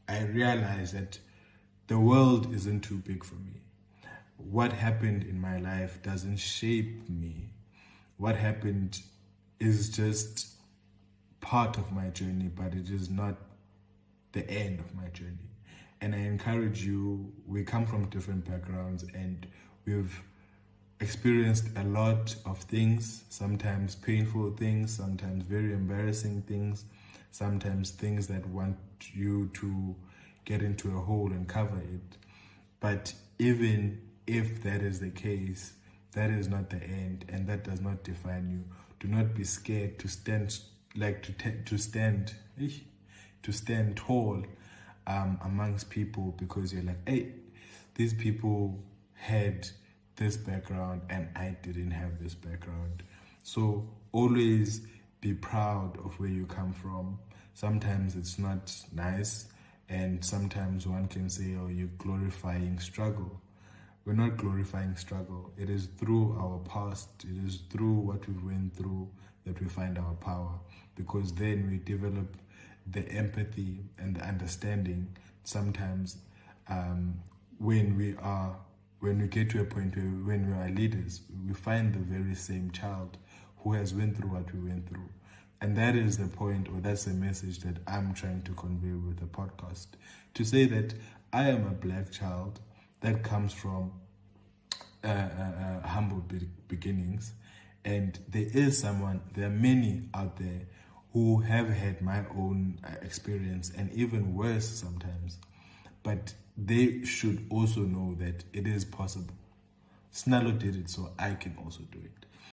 I realized that the world isn't too big for me. What happened in my life doesn't shape me. What happened is just part of my journey, but it is not the end of my journey. And I encourage you, we come from different backgrounds and we've experienced a lot of things, sometimes painful things, sometimes very embarrassing things, sometimes things that want you to get into a hole and cover it. But even if that is the case, that is not the end, and that does not define you. Do not be scared to stand, to stand tall amongst people, because you're like, hey, these people had this background and I didn't have this background. So always be proud of where you come from. Sometimes it's not nice, and sometimes one can say, oh, you're glorifying struggle. We're not glorifying struggle. It is through our past, it is through what we went through that we find our power, because then we develop the empathy and the understanding. Sometimes when we get to a point where when we are leaders, we find the very same child who has went through what we went through. And that is the point, or that's the message that I'm trying to convey with the podcast. To say that I am a black child that comes from humble beginnings, and there are many out there who have had my own experience, and even worse sometimes. But they should also know that it is possible. Snallo did it, so I can also do it.